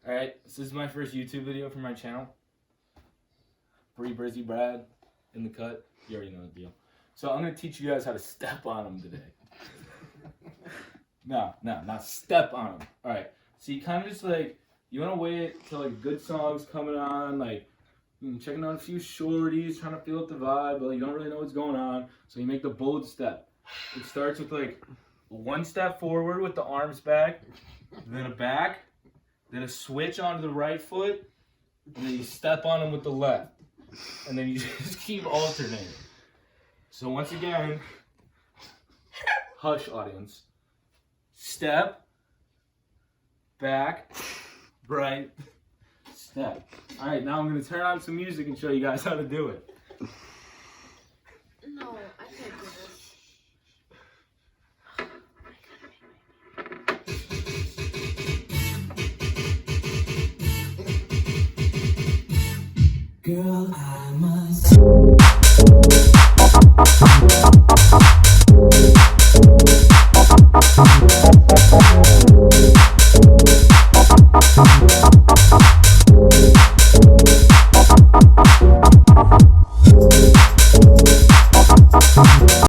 Alright, so this is my first YouTube video for my channel. Bree Brizzy Brad in the cut. You already know the deal. So I'm going to teach you guys how to step on them today. No, not step on them. Alright, so you kind of just like, you want to wait till like a good song's coming on, like checking out a few shorties, trying to feel out the vibe, but you don't really know what's going on. So you make the bold step. It starts with like one step forward with the arms back, then a back, then a switch onto the right foot, and then you step on them with the left. And then you just keep alternating. So once again, hush audience. Step, back, right, step. Alright, now I'm going to turn on some music and show you guys how to do it. No, I can't do this. Girl, I must